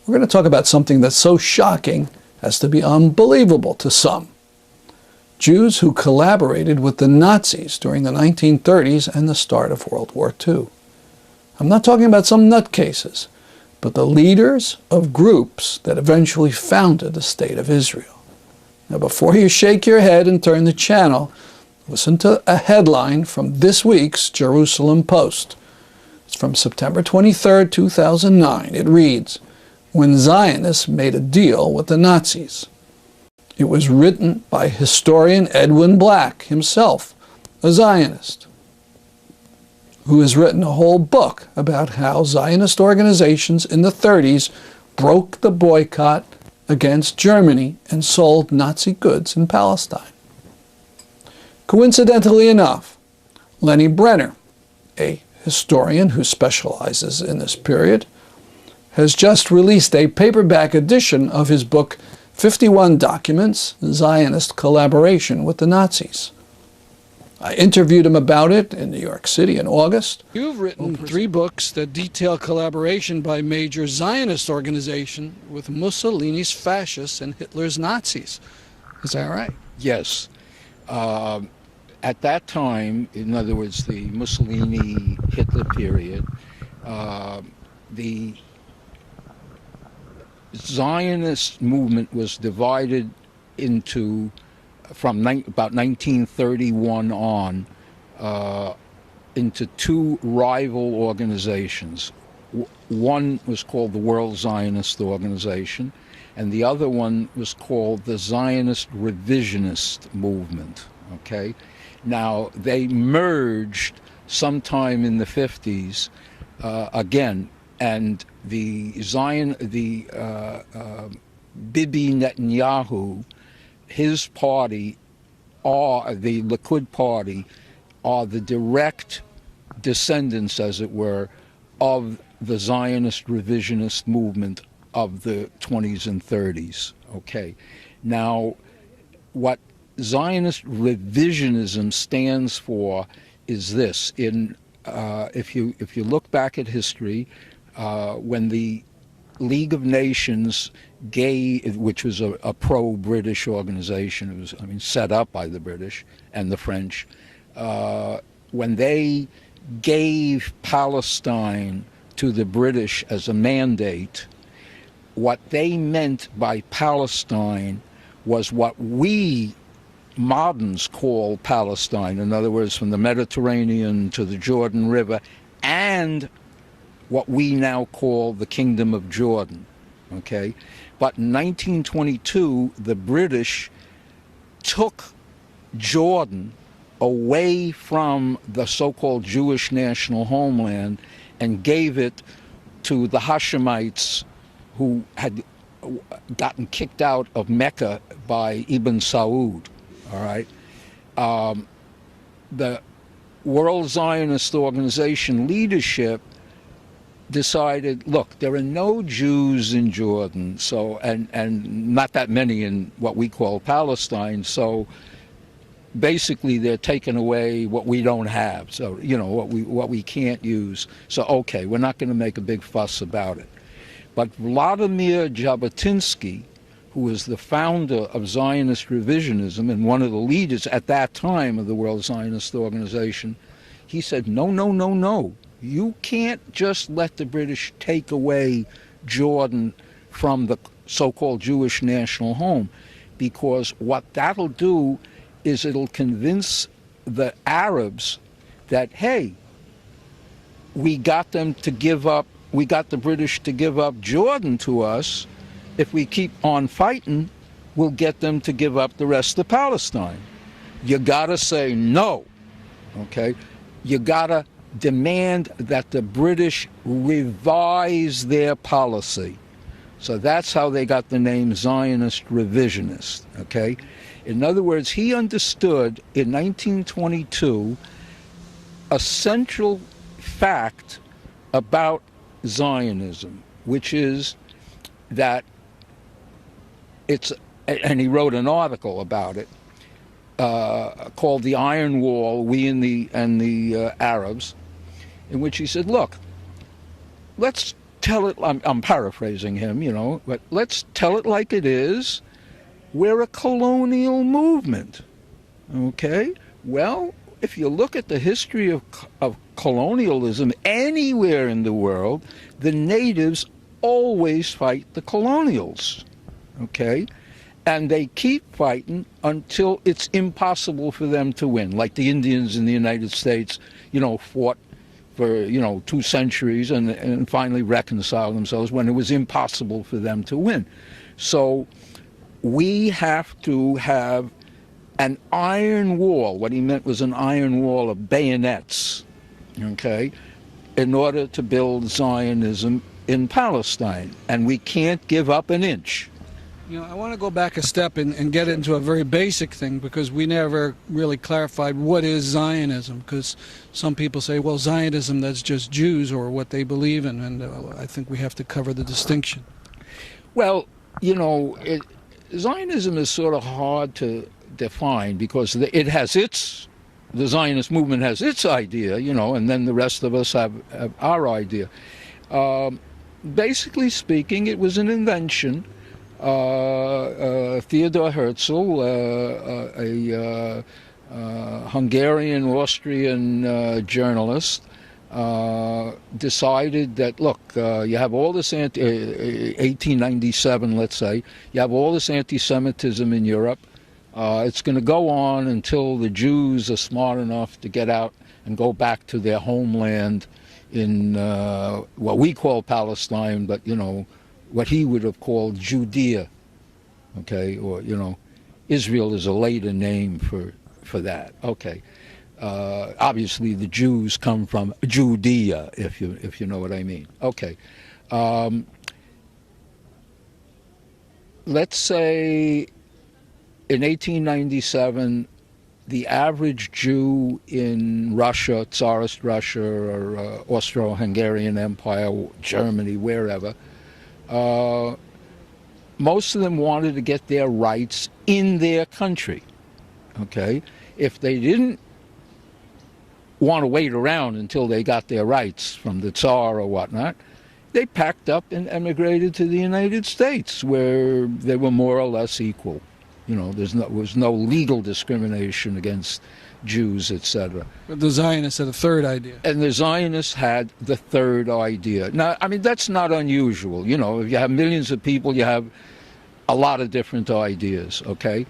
we're going to talk about something that's so shocking as to be unbelievable to some. Jews who collaborated with the Nazis during the 1930s and the start of World War II. I'm not talking about some nutcases, but the leaders of groups that eventually founded the State of Israel. Now, before you shake your head and turn the channel, listen to a headline from this week's Jerusalem Post. It's from September 23, 2009. It reads, "When Zionists made a deal with the Nazis." It was written by historian Edwin Black, himself a Zionist, who has written a whole book about how Zionist organizations in the 30s broke the boycott against Germany and sold Nazi goods in Palestine. Coincidentally enough, Lenni Brenner, a historian who specializes in this period, has just released a paperback edition of his book 51 Documents, Zionist Collaboration with the Nazis. I interviewed him about it in New York City in August. You've written 3 books that detail collaboration by major Zionist organizations with Mussolini's fascists and Hitler's Nazis. Is that right? Yes. At that time, in other words, the Mussolini-Hitler period, the Zionist movement was divided into, from about 1931 on, into 2 rival organizations. One was called the World Zionist Organization, and the other one was called the Zionist Revisionist Movement. Okay, now they merged sometime in the 50s again, and the Bibi Netanyahu, his party, or the Likud party, are the direct descendants, as it were, of the Zionist revisionist movement of the 20s and 30s. Okay, now what Zionist revisionism stands for is this. If you look back at history, when the League of Nations which was a pro-British organization, it was, set up by the British and the French, when they gave Palestine to the British as a mandate, what they meant by Palestine was what we moderns call Palestine, in other words, from the Mediterranean to the Jordan River, and what we now call the Kingdom of Jordan, okay? But in 1922, the British took Jordan away from the so-called Jewish national homeland and gave it to the Hashemites, who had gotten kicked out of Mecca by Ibn Saud, all right? The World Zionist Organization leadership decided, look, there are no Jews in Jordan, so and not that many in what we call Palestine, so basically they're taking away what we don't have, so what we can't use. So okay, we're not going to make a big fuss about it. But Vladimir Jabotinsky, who was the founder of Zionist revisionism and one of the leaders at that time of the World Zionist Organization, he said, no. You can't just let the British take away Jordan from the so-called Jewish national home, because what that'll do is it'll convince the Arabs that, hey, we got the British to give up Jordan to us. If we keep on fighting, we'll get them to give up the rest of Palestine. You gotta say no, okay? You gotta demand that the British revise their policy. So that's how they got the name Zionist revisionist, okay? In other words, he understood in 1922 a central fact about Zionism, which is that and he wrote an article about it, called The Iron Wall, We and the Arabs, in which he said, look, let's tell it, I'm paraphrasing him, you know, but let's tell it like it is. We're a colonial movement, okay? Well, if you look at the history of colonialism anywhere in the world, the natives always fight the colonials, okay? And they keep fighting until it's impossible for them to win. Like the Indians in the United States, you know, fought for, you know, 2 centuries and finally reconciled themselves when it was impossible for them to win. So we have to have an iron wall. What he meant was an iron wall of bayonets, okay, in order to build Zionism in Palestine. And we can't give up an inch. You know, I want to go back a step and get into a very basic thing, because we never really clarified what is Zionism, because some people say, well, Zionism, that's just Jews or what they believe in, and I think we have to cover the distinction. Well, you know, Zionism is sort of hard to define, because the Zionist movement has its idea, you know, and then the rest of us have our idea. Basically speaking, it was an invention. Theodor Herzl, a Hungarian-Austrian journalist, decided that, look, you have all this 1897, let's say, you have all this anti-Semitism in Europe. It's going to go on until the Jews are smart enough to get out and go back to their homeland in what we call Palestine, but, you know, what he would have called Judea, okay, or, you know, Israel is a later name for that, okay. Obviously, the Jews come from Judea, if you know what I mean, okay. Let's say in 1897, the average Jew in Russia, Tsarist Russia, or Austro-Hungarian Empire, Germany, wherever, most of them wanted to get their rights in their country, okay? If they didn't want to wait around until they got their rights from the Tsar or whatnot, they packed up and emigrated to the United States, where they were more or less equal. You know, there was no legal discrimination against Jews, etc. But the Zionists had a third idea. And the Zionists had the third idea. Now, I mean, that's not unusual. You know, if you have millions of people, you have a lot of different ideas, okay?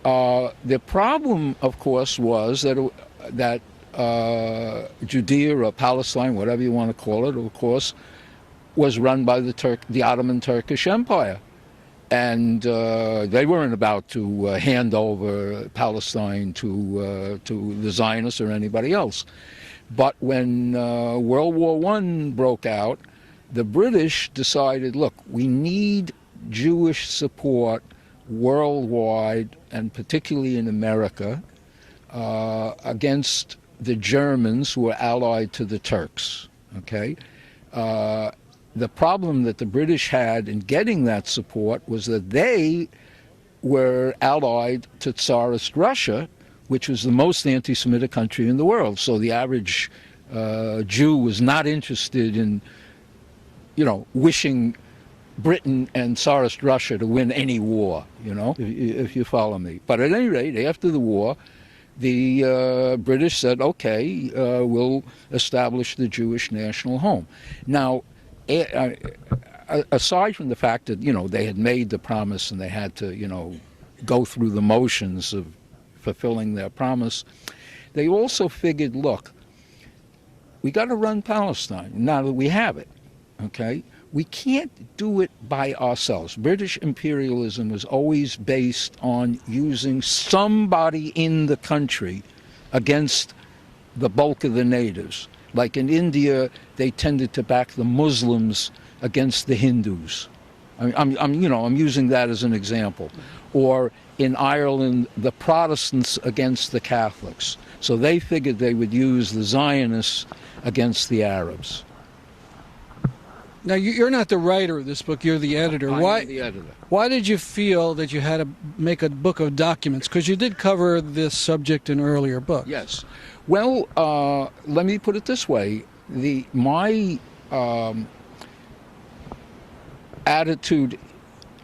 The problem, of course, was that Judea or Palestine, whatever you want to call it, of course, was run by the Ottoman Turkish Empire. And they weren't about to hand over Palestine to the Zionists or anybody else. But when World War I broke out, the British decided, look, we need Jewish support worldwide, and particularly in America, against the Germans who were allied to the Turks, okay? The problem that the British had in getting that support was that they were allied to Tsarist Russia, which was the most anti-Semitic country in the world. So the average Jew was not interested in, you know, wishing Britain and Tsarist Russia to win any war, you know, if you follow me. But at any rate, after the war, the British said, okay, we'll establish the Jewish national home. Now, aside from the fact that, you know, they had made the promise and they had to, you know, go through the motions of fulfilling their promise, they also figured, look, we got to run Palestine now that we have it, okay? We can't do it by ourselves. British imperialism was always based on using somebody in the country against the bulk of the natives. Like in India, they tended to back the Muslims against the Hindus. I'm using that as an example. Or in Ireland, the Protestants against the Catholics. So they figured they would use the Zionists against the Arabs. Now, you're not the writer of this book, you're the editor. I'm the editor. Why did you feel that you had to make a book of documents? Because you did cover this subject in earlier books. Yes. Well, let me put it this way. attitude,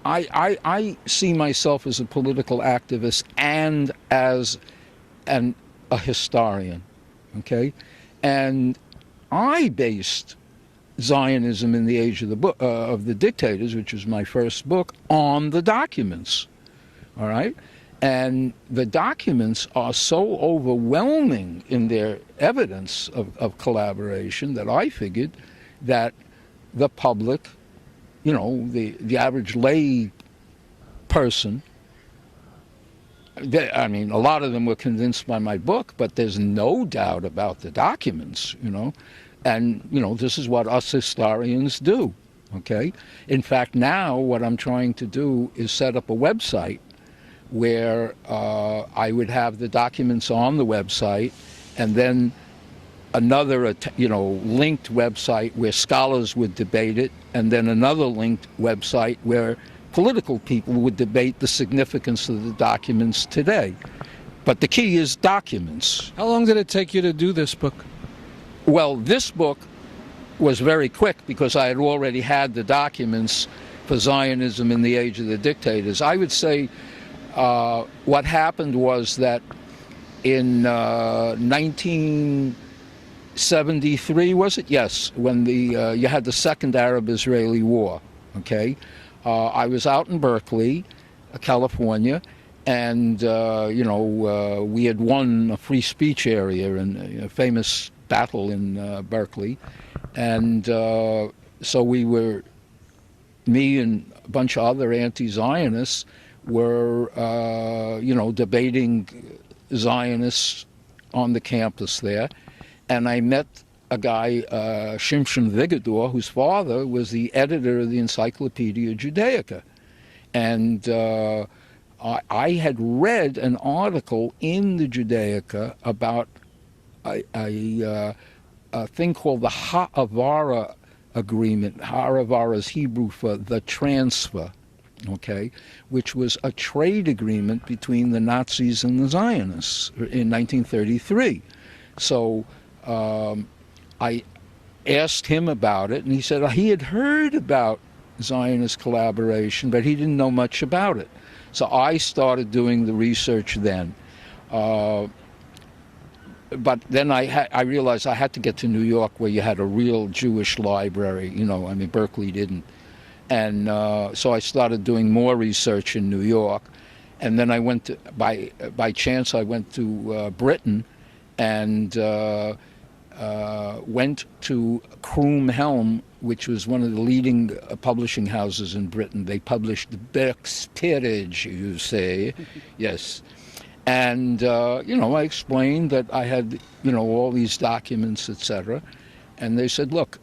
I see myself as a political activist and as a historian, okay? And I based Zionism in the Age of the Dictators, which was my first book, on the documents, all right? And the documents are so overwhelming in their evidence of collaboration that I figured that the public, you know, the average lay person, I mean, a lot of them were convinced by my book, but there's no doubt about the documents, you know. And, you know, this is what us historians do, okay? In fact, now what I'm trying to do is set up a website where I would have the documents on the website, and then another, you know, linked website where scholars would debate it, and then another linked website where political people would debate the significance of the documents today. But the key is documents. How long did it take you to do this book? Well, this book was very quick because I had already had the documents for Zionism in the Age of the Dictators. I would say what happened was that in 1973, was it? Yes, when you had the Second Arab-Israeli War, okay? I was out in Berkeley, California, and, you know, we had won a free speech area in a famous battle in Berkeley. And so me and a bunch of other anti-Zionists were, you know, debating Zionists on the campus there. And I met a guy, Shimshon Vigador, whose father was the editor of the Encyclopedia Judaica. And I had read an article in the Judaica about a thing called the Ha'avara Agreement. Ha'avara is Hebrew for the transfer, okay, which was a trade agreement between the Nazis and the Zionists in 1933. So I asked him about it, and he said he had heard about Zionist collaboration, but he didn't know much about it. So I started doing the research then. But then I realized I had to get to New York, where you had a real Jewish library. You know, I mean, Berkeley didn't. And so I started doing more research in New York. And then I went to, by chance, I went to Britain and went to Croom Helm, which was one of the leading publishing houses in Britain. They published the Beck's Peerage, you say, yes. And, you know, I explained that I had, you know, all these documents, etc. And they said, look,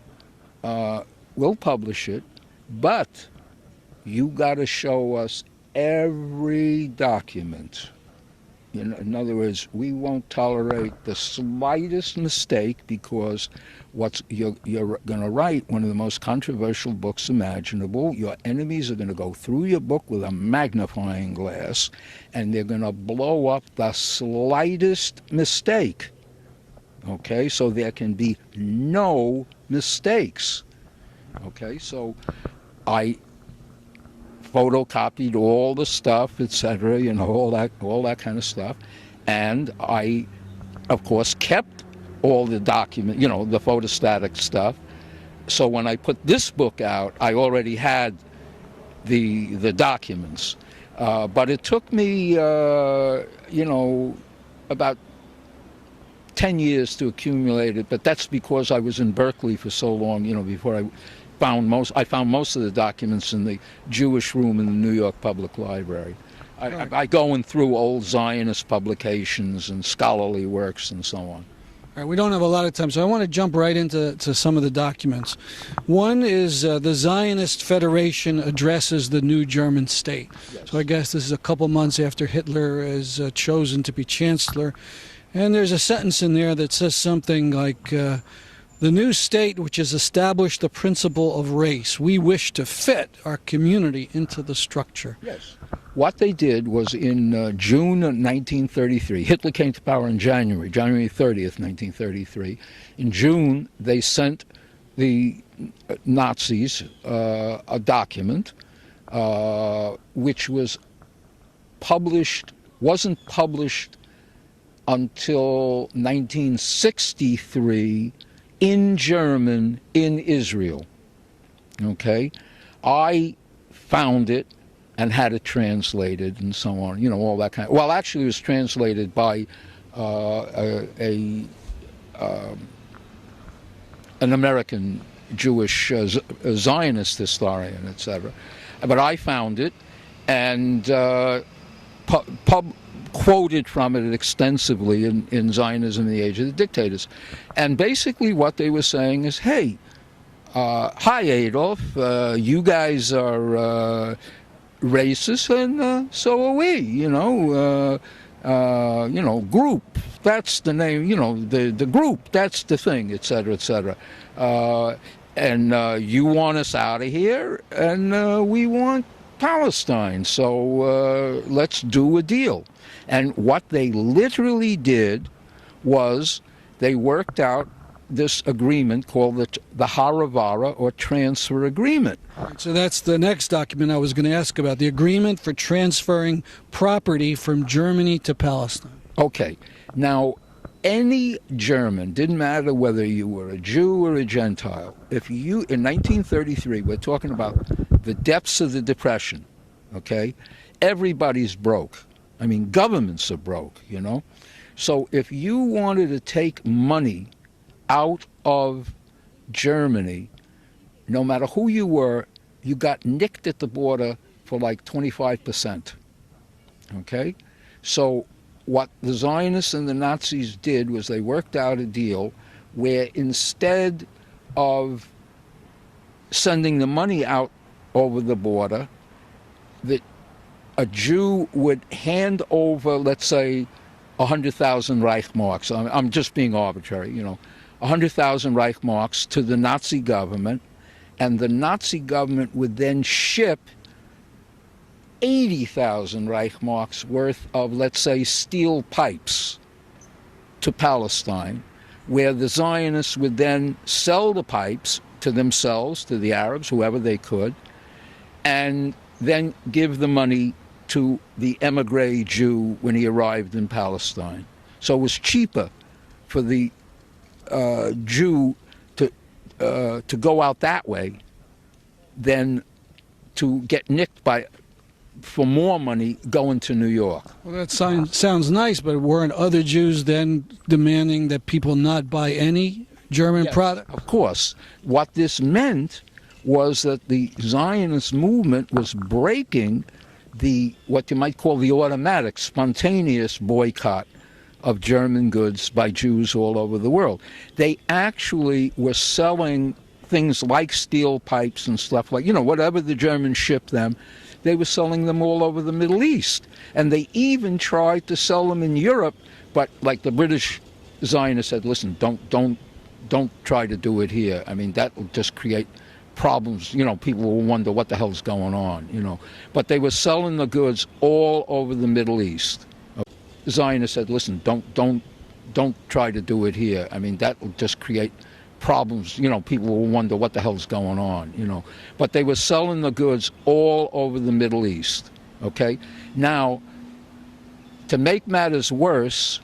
we'll publish it, but you got to show us every document. In other words, we won't tolerate the slightest mistake, because you're going to write one of the most controversial books imaginable. Your enemies are going to go through your book with a magnifying glass, and they're going to blow up the slightest mistake. Okay, so there can be no mistakes. Okay, so I photocopied all the stuff, etc., you know, all that kind of stuff, and I, of course, kept all the document, you know, the photostatic stuff. So when I put this book out, I already had the documents, but it took me, you know, about 10 years to accumulate it. But that's because I was in Berkeley for so long, you know, before I found most of the documents in the Jewish room in the New York Public Library. I going through old Zionist publications and scholarly works and so on. All right, we don't have a lot of time, so I want to jump right into some of the documents. One is the Zionist Federation addresses the new German state. Yes. So I guess this is a couple months after Hitler is chosen to be chancellor. And there's a sentence in there that says something like, the new state which has established the principle of race, we wish to fit our community into the structure. Yes. What they did was in June of 1933, Hitler came to power in January 30th, 1933. In June, they sent the Nazis a document which wasn't published until 1963 in German in Israel. Okay? I found it and had it translated and so on, all that kind of... Well, actually, it was translated by an American Jewish Zionist historian, etc. But I found it and quoted from it extensively in Zionism in the Age of the Dictators. And basically what they were saying is, hey, hi Adolf, you guys are racist, and so are we. Group. That's the name. The group. That's the thing, etc., etc. And you want us out of here, and we want Palestine. So let's do a deal. And what they literally did was they worked out this agreement called the Haravara, or transfer agreement. So that's the next document I was going to ask about, the agreement for transferring property from Germany to Palestine. Okay. Now, any German, didn't matter whether you were a Jew or a Gentile, if you, in 1933, we're talking about the depths of the Depression, okay? Everybody's broke. I mean, governments are broke, So if you wanted to take money out of Germany, no matter who you were, you got nicked at the border for like 25%. Okay? So what the Zionists and the Nazis did was they worked out a deal where instead of sending the money out over the border, that a Jew would hand over, let's say, 100,000 Reichsmarks. I'm just being arbitrary, 100,000 Reichsmarks to the Nazi government, and the Nazi government would then ship 80,000 Reichsmarks worth of, let's say, steel pipes to Palestine, where the Zionists would then sell the pipes to themselves, to the Arabs, whoever they could, and then give the money to the emigre Jew when he arrived in Palestine. So it was cheaper for the Jew to go out that way than to get nicked for more money going to New York. Well, that sounds nice, but weren't other Jews then demanding that people not buy any German product? Of course. What this meant was that the Zionist movement was breaking what you might call the automatic, spontaneous boycott of German goods by Jews all over the world. They actually were selling things like steel pipes and stuff like, whatever the Germans shipped them, they were selling them all over the Middle East. And they even tried to sell them in Europe, but like the British Zionists said, listen, don't try to do it here. I mean, that will just create problems. People will wonder what the hell's going on, But they were selling the goods all over the Middle East. Zionists said, listen, don't try to do it here. I mean, that will just create problems. People will wonder what the hell's going on, But they were selling the goods all over the Middle East, okay? Now, to make matters worse,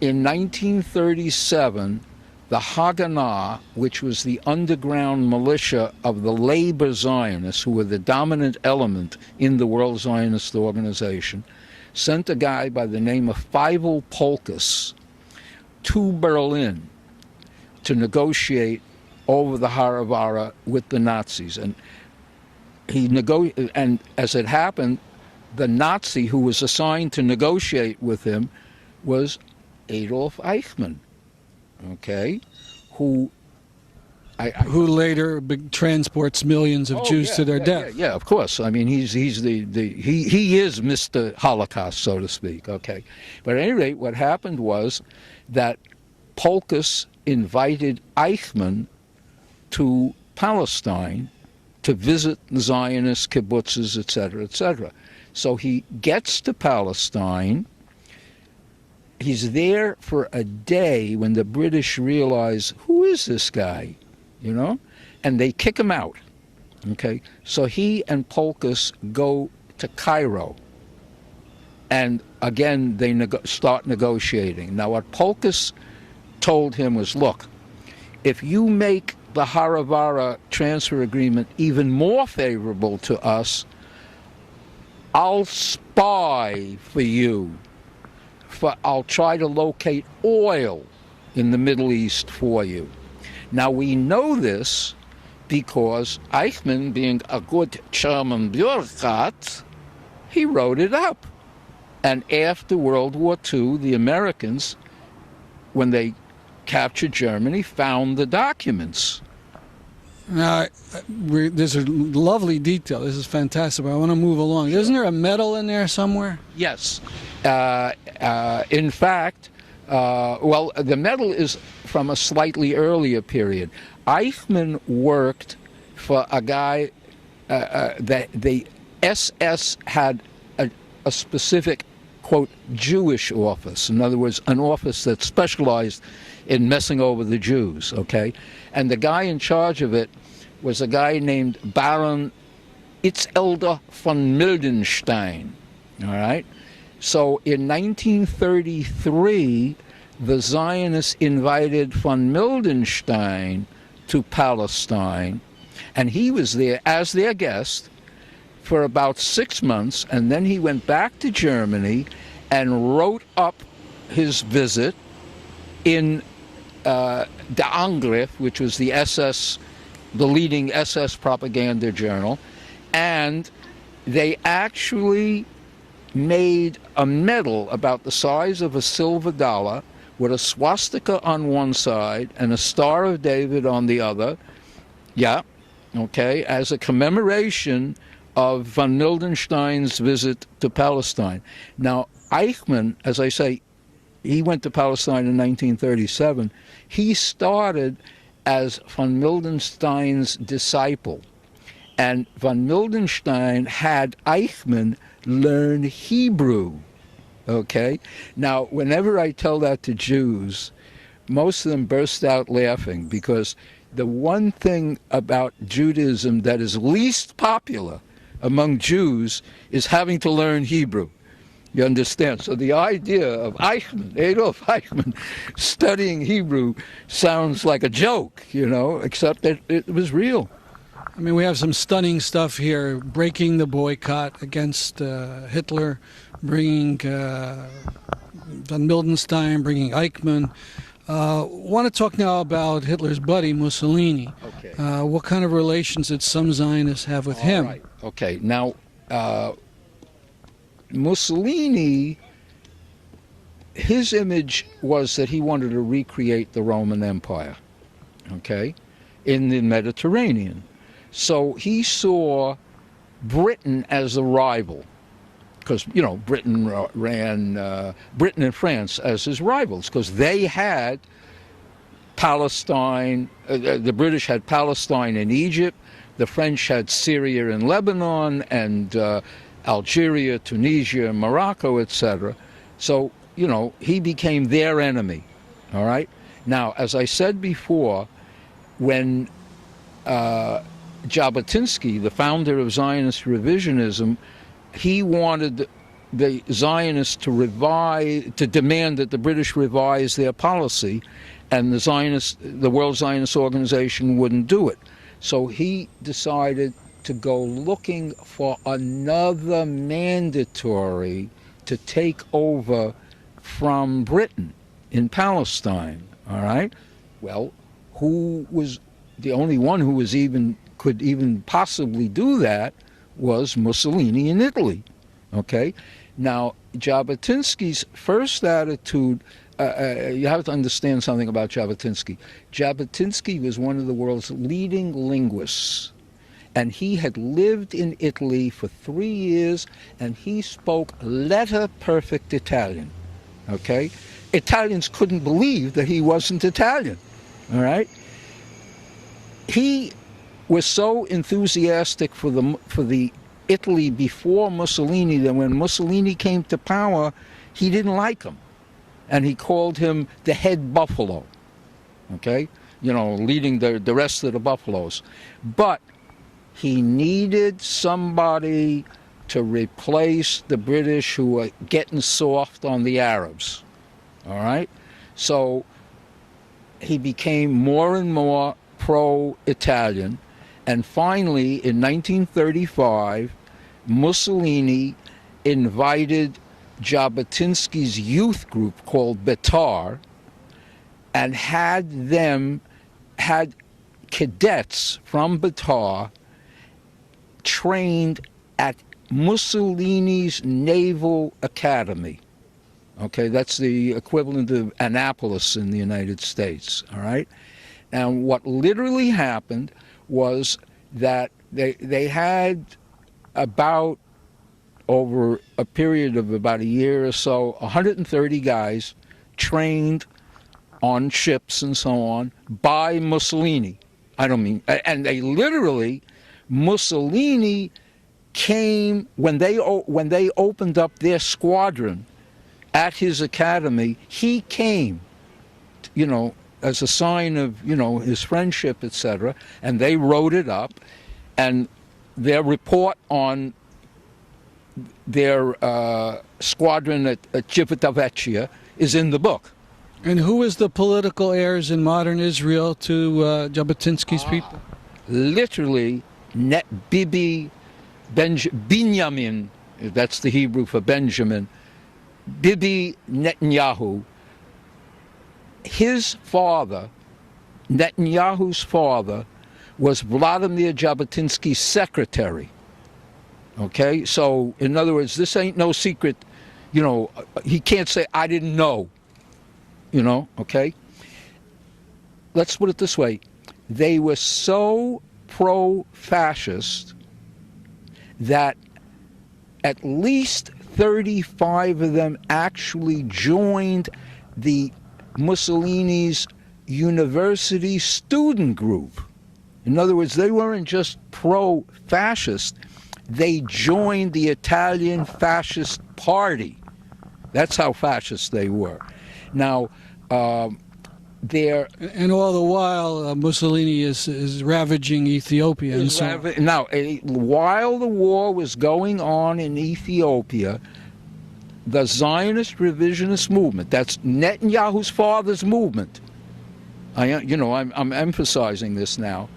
in 1937, the Haganah, which was the underground militia of the labor Zionists, who were the dominant element in the World Zionist Organization, sent a guy by the name of Feivel Polkus to Berlin to negotiate over the Haravara with the Nazis. And and as it happened, the Nazi who was assigned to negotiate with him was Adolf Eichmann, okay, who later transports millions of Jews to their death. Yeah, of course. I mean, he is Mr. Holocaust, so to speak. Okay, but at any rate, what happened was that Polkus invited Eichmann to Palestine to visit the Zionist kibbutzes, etc., etc. So he gets to Palestine. He's there for a day when the British realize, who is this guy? you know, and they kick him out. Okay, so he and Polkus go to Cairo, and again they start negotiating. Now, what Polkus told him was, look, if you make the Haravara transfer agreement even more favorable to us, I'll spy for you. I'll try to locate oil in the Middle East for you. Now, we know this because Eichmann, being a good German bureaucrat, he wrote it up. And after World War II, the Americans, when they captured Germany, found the documents. Now, there's a lovely detail. This is fantastic, but I want to move along. Isn't there a medal in there somewhere? Yes. In fact, well, the medal is from a slightly earlier period. Eichmann worked for a guy that the SS had a specific, quote, Jewish office. In other words, an office that specialized in messing over the Jews, okay? And the guy in charge of it was a guy named Baron Itzelder von Mildenstein, all right? So in 1933, the Zionists invited von Mildenstein to Palestine, and he was there as their guest for about 6 months, and then he went back to Germany and wrote up his visit in Der Angriff, which was the leading SS propaganda journal, and they actually made a medal about the size of a silver dollar with a swastika on one side and a Star of David on the other, as a commemoration of von Mildenstein's visit to Palestine. Now, Eichmann, as I say, he went to Palestine in 1937. He started as von Mildenstein's disciple. And von Mildenstein had Eichmann learn Hebrew. Okay? Now, whenever I tell that to Jews, most of them burst out laughing, because the one thing about Judaism that is least popular among Jews is having to learn Hebrew. You understand? So the idea of Adolf Eichmann, studying Hebrew sounds like a joke, except that it was real. I mean, we have some stunning stuff here, breaking the boycott against Hitler, bringing von Mildenstein, bringing Eichmann. Want to talk now about Hitler's buddy, Mussolini. Okay. What kind of relations did some Zionists have with him? Right. Okay, now, Mussolini, his image was that he wanted to recreate the Roman Empire, okay, in the Mediterranean. So he saw Britain as a rival, because, Britain ran Britain and France as his rivals, because they had Palestine, the British had Palestine and Egypt, the French had Syria and Lebanon, and Algeria, Tunisia, Morocco, etc. So, he became their enemy, all right? Now, as I said before, when Jabotinsky, the founder of Zionist revisionism, he wanted the Zionists to demand that the British revise their policy, and the World Zionist Organization wouldn't do it. So he decided to go looking for another mandatory to take over from Britain in Palestine, all right? Well, who was the only one who could even possibly do that was Mussolini in Italy, okay? Now, Jabotinsky's first attitude, you have to understand something about Jabotinsky. Jabotinsky was one of the world's leading linguists, and he had lived in Italy for 3 years, and he spoke letter-perfect Italian, okay? Italians couldn't believe that he wasn't Italian, all right? He was so enthusiastic for the Italy before Mussolini that when Mussolini came to power, he didn't like him, and he called him the head buffalo, okay? leading the rest of the Buffaloes. But he needed somebody to replace the British who were getting soft on the Arabs. All right? So he became more and more pro-Italian. And finally, in 1935, Mussolini invited Jabotinsky's youth group called Betar and had cadets from Betar trained at Mussolini's Naval Academy. Okay, that's the equivalent of Annapolis in the United States, all right? And what literally happened was that they had about, over a period of about a year or so, 130 guys trained on ships and so on by Mussolini. And they literally, Mussolini came, when they opened up their squadron at his academy, he came, as a sign of, his friendship, etc., and they wrote it up, and their report on their squadron at Civitavecchia is in the book. And who is the political heirs in modern Israel to Jabotinsky's people? Literally, Binyamin, that's the Hebrew for Benjamin, Bibi Netanyahu. His father, Netanyahu's father, was Vladimir Jabotinsky's secretary. Okay, so in other words, this ain't no secret. He can't say, I didn't know. Okay? Let's put it this way. They were so pro-fascist that at least 35 of them actually joined the Mussolini's university student group. In other words, they weren't just pro-fascist, they joined the Italian fascist party. That's how fascist they were. Now, and all the while, Mussolini is ravaging Ethiopia. Now, while the war was going on in Ethiopia, the Zionist revisionist movement, that's Netanyahu's father's movement, I'm emphasizing this now,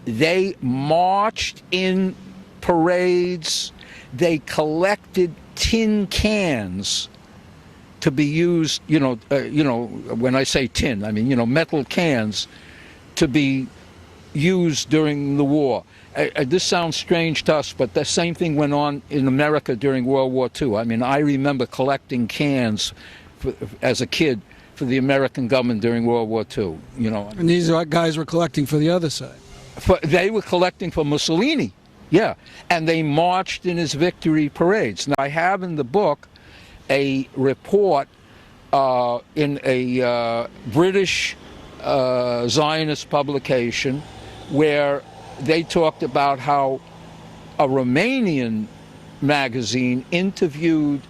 they marched in parades, they collected tin cans to be used, when I say tin, I mean, metal cans to be used during the war. This sounds strange to us, but the same thing went on in America during World War II. I mean, I remember collecting cans as a kid for the American government during World War II, And these guys were collecting for the other side. They were collecting for Mussolini, yeah. And they marched in his victory parades. Now, I have in the book a report in a British Zionist publication where they talked about how a Romanian magazine interviewed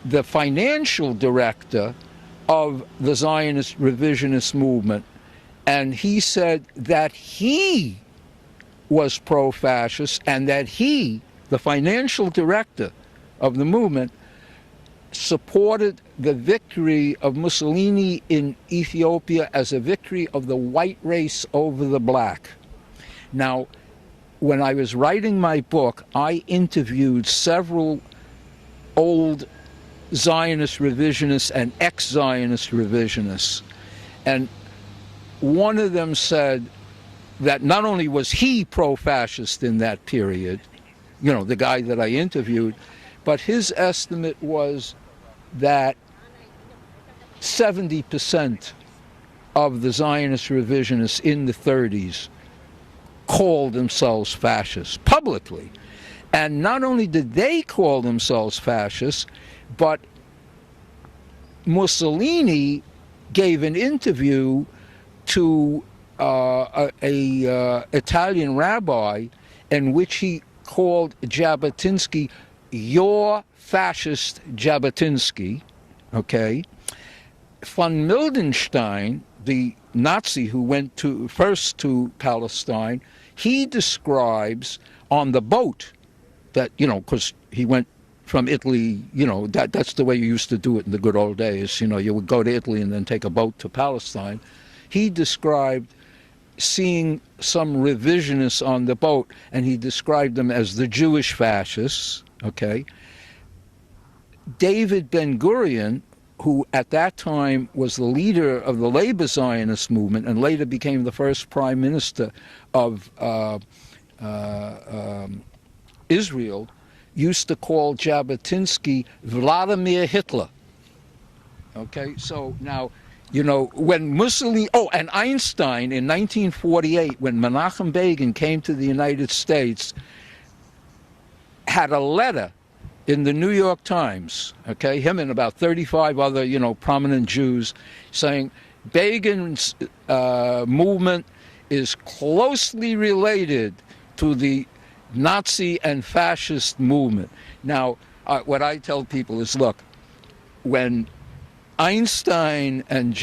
the financial director of the Zionist revisionist movement, and he said that he was pro-fascist and that he, the financial director of the movement, supported the victory of Mussolini in Ethiopia as a victory of the white race over the black. Now, when I was writing my book, I interviewed several old Zionist revisionists and ex-Zionist revisionists, and one of them said that not only was he pro-fascist in that period, the guy that I interviewed, but his estimate was that 70% of the Zionist revisionists in the 30s called themselves fascists publicly. And not only did they call themselves fascists, but Mussolini gave an interview to a Italian rabbi in which he called Jabotinsky your fascist Jabotinsky, okay? Von Mildenstein, the Nazi who went first to Palestine, he describes on the boat that, because he went from Italy, that's the way you used to do it in the good old days. You would go to Italy and then take a boat to Palestine. He described seeing some revisionists on the boat, and he described them as the Jewish fascists, okay? David Ben-Gurion, who at that time was the leader of the labor Zionist movement and later became the first prime minister of Israel, used to call Jabotinsky Vladimir Hitler. Okay, so now, when Mussolini, and Einstein in 1948, when Menachem Begin came to the United States, had a letter in the New York Times, okay, him and about 35 other, prominent Jews, saying Begin's movement is closely related to the Nazi and fascist movement. Now, what I tell people is, look, when Einstein and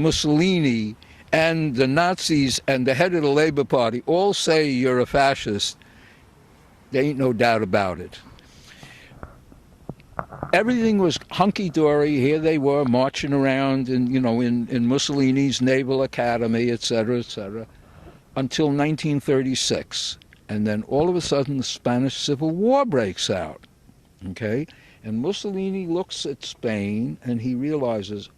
Mussolini and the Nazis and the head of the Labor Party all say you're a fascist, there ain't no doubt about it. Everything was hunky-dory. Here they were marching around in Mussolini's Naval Academy, etc., until 1936. And then all of a sudden the Spanish Civil War breaks out, okay? And Mussolini looks at Spain and he realizes,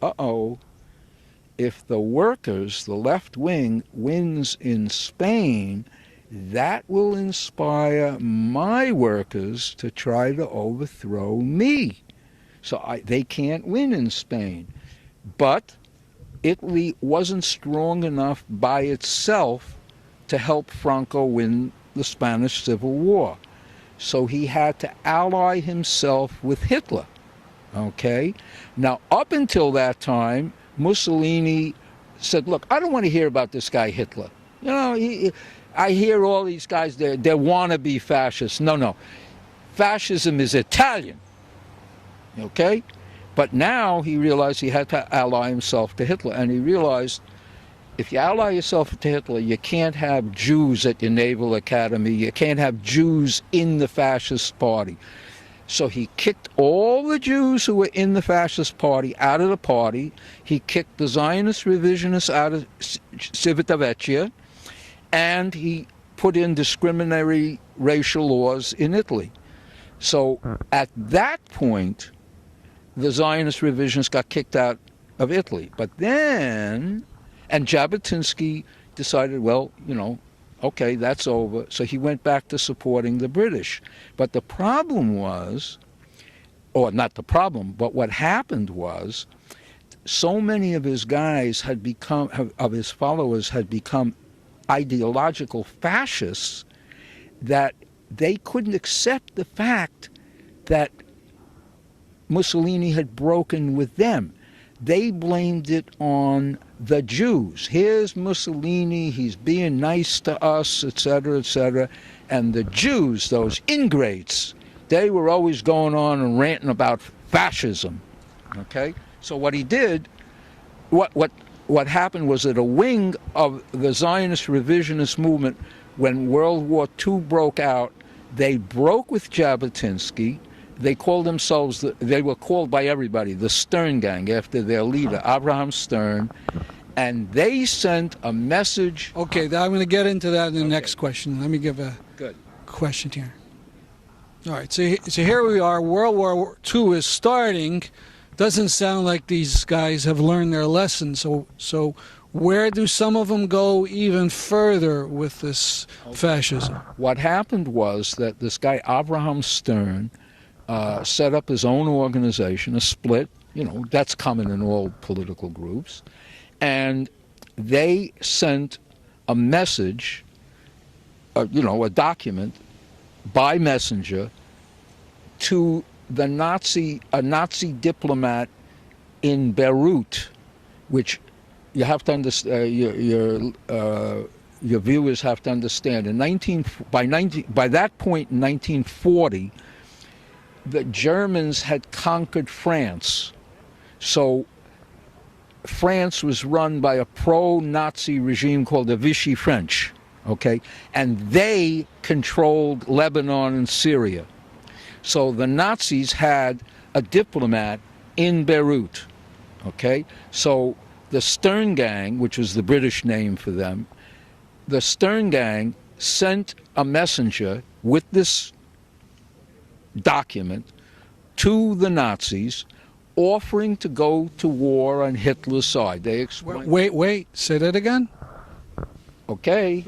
if the workers, the left wing, wins in Spain, that will inspire my workers to try to overthrow me. So they can't win in Spain. But Italy wasn't strong enough by itself to help Franco win the Spanish Civil War. So he had to ally himself with Hitler. Okay? Now, up until that time, Mussolini said, look, I don't want to hear about this guy Hitler. I hear all these guys, they're wannabe fascists. No. Fascism is Italian. Okay? But now he realized he had to ally himself to Hitler. And he realized if you ally yourself to Hitler, you can't have Jews at your Naval Academy. You can't have Jews in the fascist party. So he kicked all the Jews who were in the fascist party out of the party. He kicked the Zionist revisionists out of Civita Vecchia. And he put in discriminatory racial laws in Italy. So at that point, the Zionist revisionists got kicked out of Italy. But then, and Jabotinsky decided, well, okay, that's over. So he went back to supporting the British. But the problem was, or not the problem, but what happened was, so many of his guys had become, of his followers had become ideological fascists that they couldn't accept the fact that Mussolini had broken with them. They blamed it on the Jews. Here's Mussolini, he's being nice to us, etc., etc. And the Jews, those ingrates, they were always going on and ranting about fascism. Okay? So what he did, what happened was that a wing of the Zionist revisionist movement, when World War II broke out, they broke with Jabotinsky. They called themselves, they were called by everybody, the Stern Gang, after their leader, Abraham Stern. And they sent a message. Okay, I'm going to get into that in the next question. Let me give a question here. All right, so here we are. World War II is starting. Doesn't sound like these guys have learned their lesson. So where do some of them go even further with this fascism? What happened was that this guy, Abraham Stern, set up his own organization, a split, that's common in all political groups, and they sent a message, a document by messenger to a Nazi diplomat in Beirut, which you have to understand, your viewers have to understand. By that point in 1940, the Germans had conquered France. So France was run by a pro-Nazi regime called the Vichy French, okay? And they controlled Lebanon and Syria. So the Nazis had a diplomat in Beirut, okay? So the Stern Gang, which was the British name for them, the Stern Gang sent a messenger with this document to the Nazis offering to go to war on Hitler's side. They explained... Wait, say that again? Okay.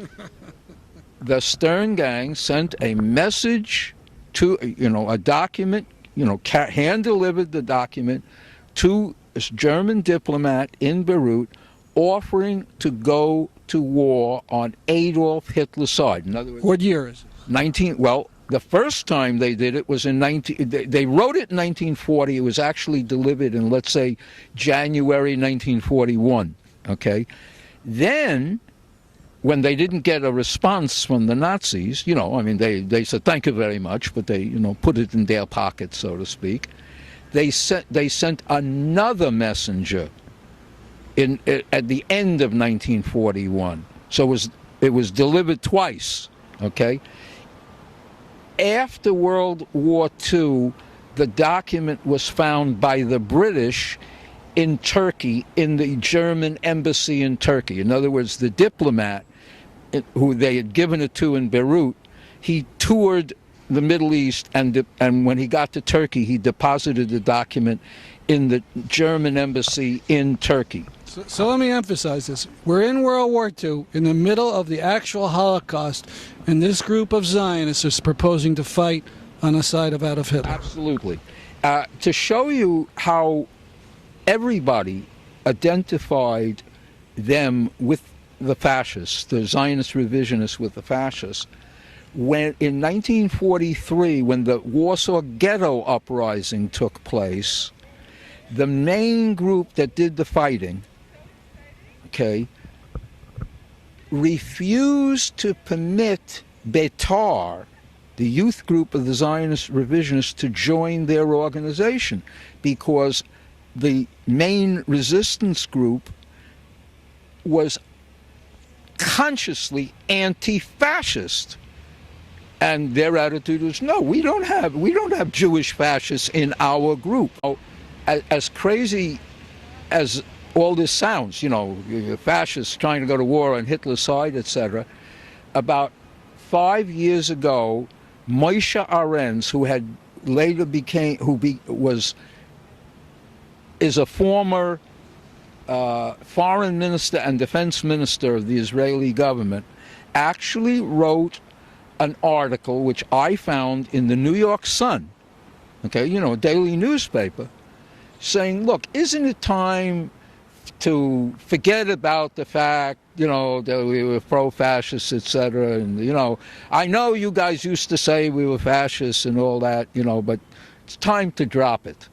The Stern Gang sent a message to, a document, hand-delivered the document to this German diplomat in Beirut offering to go to war on Adolf Hitler's side. In other words, what year is it? The first time they did it was in they wrote it in 1940. It was actually delivered in, let's say, January 1941. Okay, then when they didn't get a response from the Nazis, they said thank you very much, but they put it in their pocket, so to speak. They sent another messenger at the end of 1941. So it was delivered twice. Okay. After World War II, the document was found by the British in Turkey, in the German embassy in Turkey. In other words, the diplomat who they had given it to in Beirut, he toured the Middle East, and when he got to Turkey, he deposited the document in the German embassy in Turkey. So let me emphasize this. We're in World War II, in the middle of the actual Holocaust, and this group of Zionists is proposing to fight on the side of Adolf Hitler. Absolutely. To show you how everybody identified them with the fascists, the Zionist revisionists with the fascists, when in 1943, when the Warsaw Ghetto Uprising took place, the main group that did the fighting, refused to permit Betar, the youth group of the Zionist revisionists, to join their organization, because the main resistance group was consciously anti-fascist, and their attitude was, no, we don't have Jewish fascists in our group. As crazy as all this sounds, fascists trying to go to war on Hitler's side, etc. About 5 years ago, Moshe Arens, who had later is a former foreign minister and defense minister of the Israeli government, actually wrote an article which I found in the New York Sun, a daily newspaper, saying, look, isn't it time to forget about the fact, that we were pro-fascists, etc. And, I know you guys used to say we were fascists and all that, but it's time to drop it.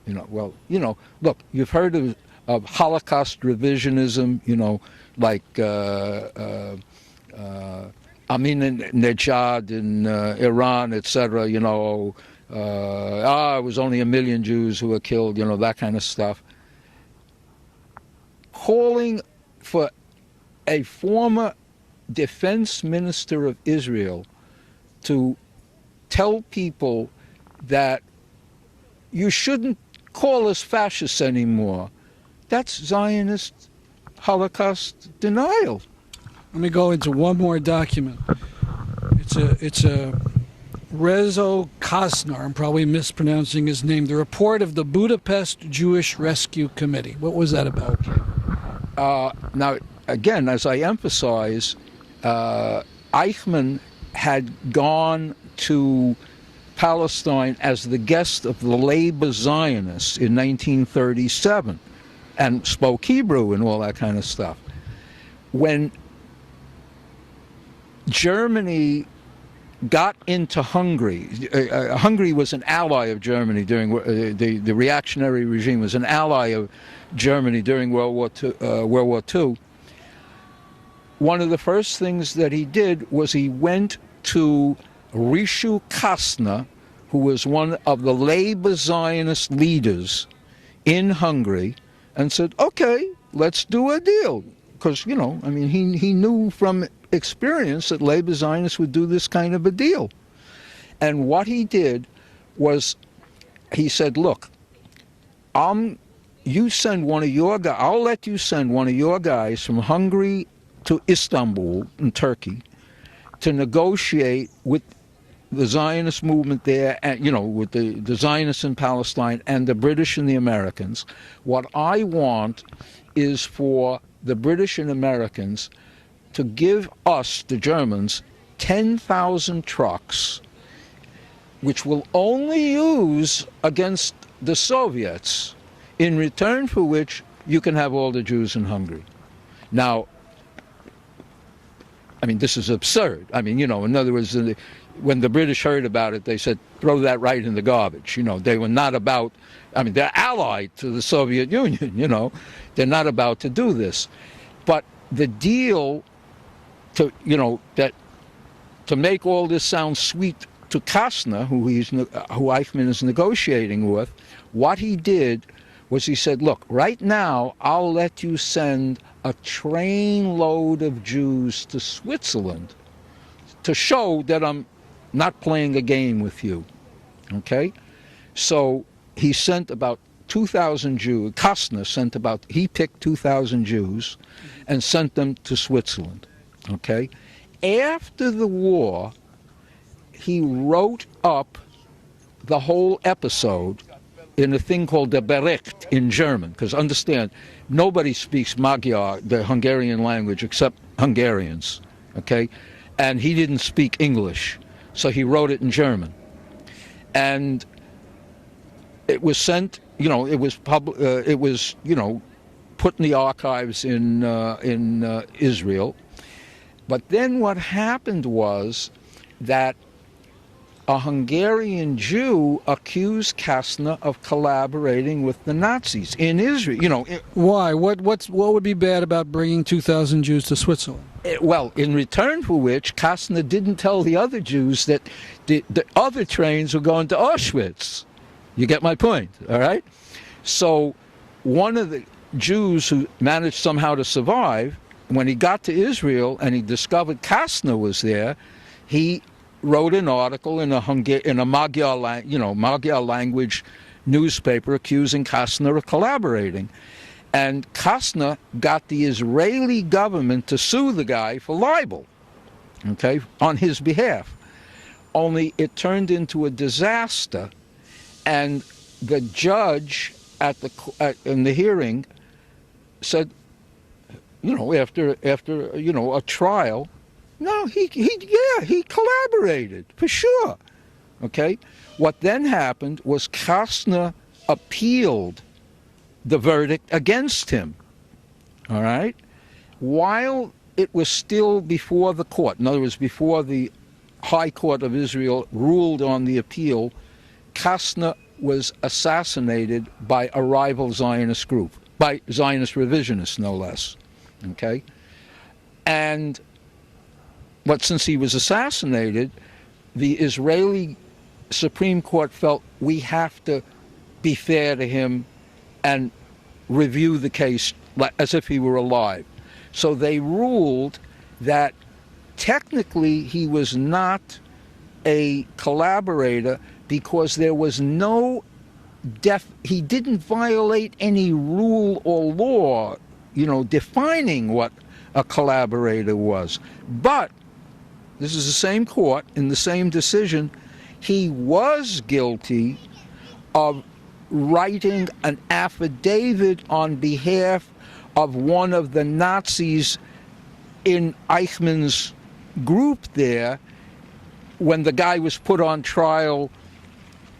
Look, you've heard of Holocaust revisionism, like Ahmadinejad in Iran, etc. It was only 1 million Jews who were killed, that kind of stuff. Calling for a former defense minister of Israel to tell people that you shouldn't call us fascists anymore. That's Zionist Holocaust denial. Let me go into one more document. It's a Rezo Kosnar, I'm probably mispronouncing his name, the report of the Budapest Jewish Rescue Committee. What was that about? Now, again, as I emphasize, Eichmann had gone to Palestine as the guest of the Labour Zionists in 1937 and spoke Hebrew and all that kind of stuff. When Germany got into Hungary, Hungary was an ally of Germany during the reactionary regime was an ally of Germany during World War II. One of the first things that he did was he went to Rishu Kastner, who was one of the Labour Zionist leaders in Hungary, and said, okay, let's do a deal. Because, he knew from experience that labor Zionists would do this kind of a deal. And what he did was he said, look, you send one of your guys, I'll let you send one of your guys from Hungary to Istanbul in Turkey to negotiate with the Zionist movement there, and with the Zionists in Palestine and the British and the Americans. What I want is for the British and Americans to give us, the Germans, 10,000 trucks, which we'll only use against the Soviets, in return for which you can have all the Jews in Hungary. Now, this is absurd. In other words, when the British heard about it, they said, throw that right in the garbage. They were not about, they're allied to the Soviet Union, They're not about to do this. But the deal to make all this sound sweet to Kastner, who Eichmann is negotiating with, what he did was he said, look, right now I'll let you send a trainload of Jews to Switzerland to show that I'm not playing a game with you, okay? So he sent about 2,000 Jews. Kastner he picked 2,000 Jews and sent them to Switzerland, okay? After the war, he wrote up the whole episode in a thing called the Bericht in German, because understand, nobody speaks Magyar, the Hungarian language, except Hungarians, okay? And he didn't speak English, so he wrote it in German. And it was sent, it was put in the archives in Israel. But then what happened was that a Hungarian Jew accused Kastner of collaborating with the Nazis in Israel. Why? What would be bad about bringing 2,000 Jews to Switzerland? Well, in return for which, Kastner didn't tell the other Jews that the other trains were going to Auschwitz. You get my point, all right? So one of the Jews who managed somehow to survive, when he got to Israel and he discovered Kastner was there, he wrote an article in a Magyar language newspaper accusing Kastner of collaborating. And Kastner got the Israeli government to sue the guy for libel, okay, on his behalf. Only it turned into a disaster, and the judge in the hearing said, after a trial, no, he collaborated, for sure. Okay? What then happened was Kastner appealed the verdict against him. All right? While it was still before the court, in other words, before the High Court of Israel ruled on the appeal, Kastner was assassinated by a rival Zionist group, by Zionist revisionists, no less. Okay? But since he was assassinated, the Israeli Supreme Court felt we have to be fair to him and review the case as if he were alive. So they ruled that technically he was not a collaborator because there was no he didn't violate any rule or law, defining what a collaborator was. But this is the same court, in the same decision, he was guilty of writing an affidavit on behalf of one of the Nazis in Eichmann's group there when the guy was put on trial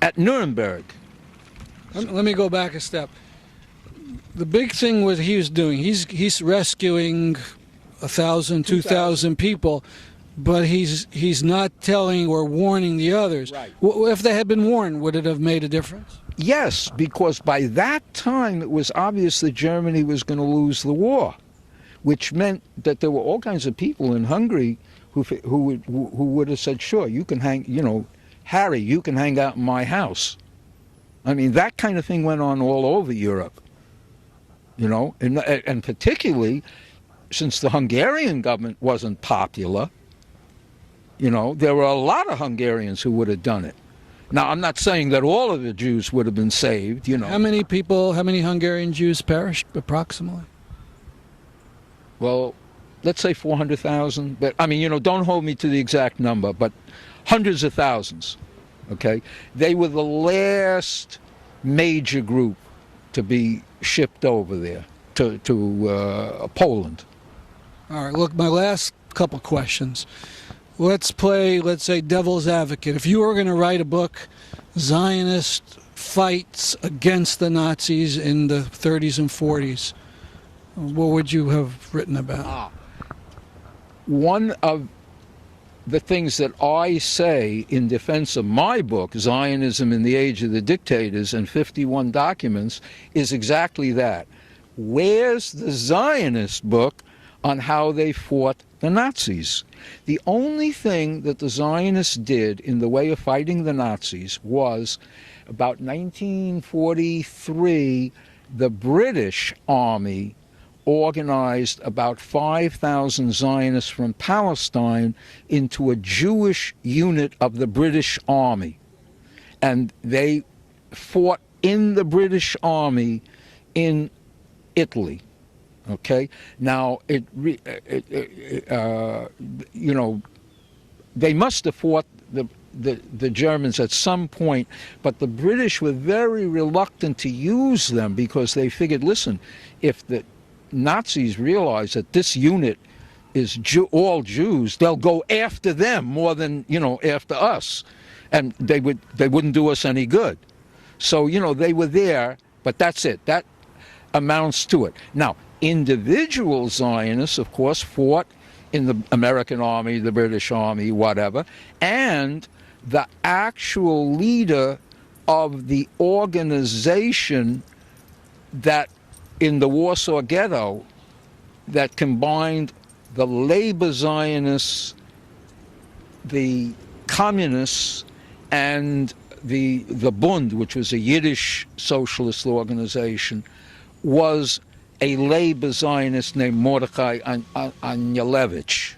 at Nuremberg. Let me go back a step. The big thing what he was doing, he's rescuing 1,000, 2,000 people, but he's not telling or warning the others. Right. If they had been warned, would it have made a difference? Yes, because by that time it was obvious that Germany was going to lose the war, which meant that there were all kinds of people in Hungary who would have said, sure, you can hang, Harry, you can hang out in my house. I mean, that kind of thing went on all over Europe. and particularly since the Hungarian government wasn't popular, there were a lot of Hungarians who would have done it. Now, I'm not saying that all of the Jews would have been saved, How many Hungarian Jews perished approximately? Well, let's say 400,000. But, don't hold me to the exact number, but hundreds of thousands, okay? They were the last major group to be shipped over there to Poland. All right, look, my last couple questions. Let's say, devil's advocate. If you were going to write a book, Zionist fights against the Nazis in the 30s and 40s, what would you have written about? One of the things that I say in defense of my book, Zionism in the Age of the Dictators and 51 Documents, is exactly that. Where's the Zionist book on how they fought the Nazis? The only thing that the Zionists did in the way of fighting the Nazis was, about 1943, the British Army organized about 5,000 Zionists from Palestine into a Jewish unit of the British Army. And they fought in the British Army in Italy. Okay. Now, they must have fought the Germans at some point, but the British were very reluctant to use them because they figured, listen, if the Nazis realize that this unit is all Jews, they'll go after them more than after us, and they wouldn't do us any good. So they were there, but that's it. That amounts to it. Now, individual Zionists, of course, fought in the American Army, the British Army, whatever, and the actual leader of the organization that in the Warsaw Ghetto that combined the labor Zionists, the communists, and the Bund, which was a Yiddish socialist organization, was a labor Zionist named Mordechai Anielewicz.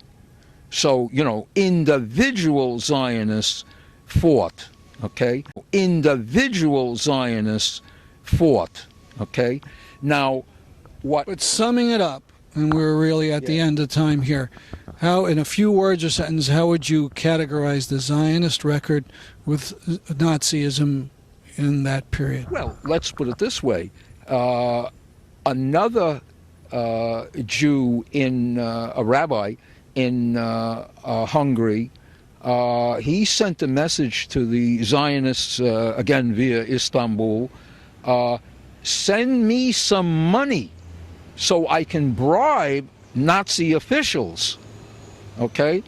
So, individual Zionists fought, okay? Individual Zionists fought, okay? Now, But summing it up, and we're really at the end of time here, how, in a few words or sentence, how would you categorize the Zionist record with Nazism in that period? Well, let's put it this way. Another Jew a rabbi in Hungary, he sent a message to the Zionists, again via Istanbul, send me some money so I can bribe Nazi officials. Okay?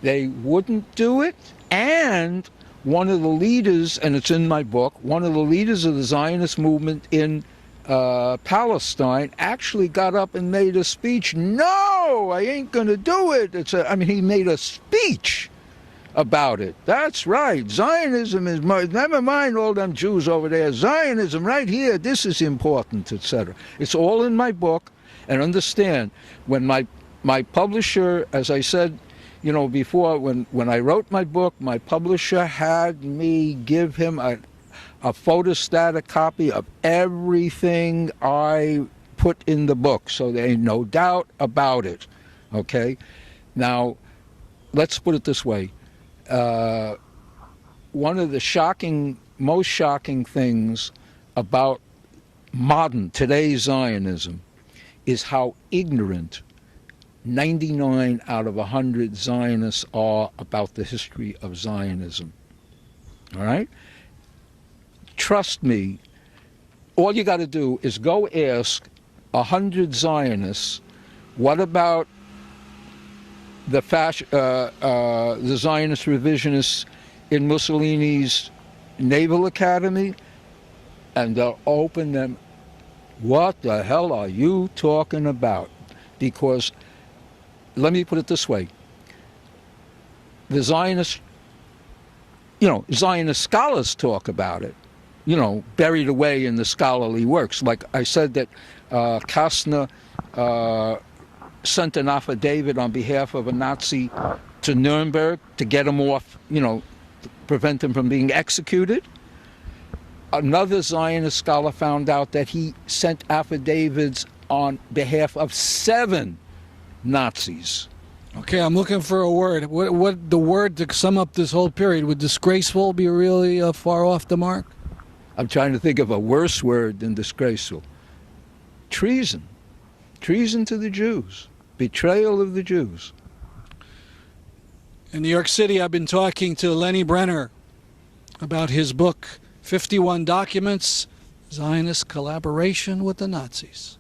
They wouldn't do it, and one of the leaders, and it's in my book, one of the leaders of the Zionist movement in Palestine actually got up and made a speech. No, I ain't going to do it. He made a speech about it. That's right. Zionism is, never mind all them Jews over there. Zionism right here, this is important, etc. It's all in my book. And understand, when my publisher, as I said, before, when I wrote my book, my publisher had me give him a photostatic copy of everything I put in the book, so there ain't no doubt about it. Okay? Now, let's put it this way. One of the most shocking things about today's Zionism is how ignorant 99 out of 100 Zionists are about the history of Zionism. All right? Trust me, all you got to do is go ask 100 Zionists, what about the Zionist revisionists in Mussolini's Naval Academy, and they'll open them. What the hell are you talking about? Because, let me put it this way, the Zionist Zionist scholars talk about it, buried away in the scholarly works. Like I said that Kastner sent an affidavit on behalf of a Nazi to Nuremberg to get him off, to prevent him from being executed. Another Zionist scholar found out that he sent affidavits on behalf of 7 Nazis. Okay, I'm looking for a word. What the word to sum up this whole period? Would disgraceful be really far off the mark? I'm trying to think of a worse word than disgraceful. Treason. Treason to the Jews. Betrayal of the Jews. In New York City, I've been talking to Lenni Brenner about his book, 51 Documents, Zionist Collaboration with the Nazis.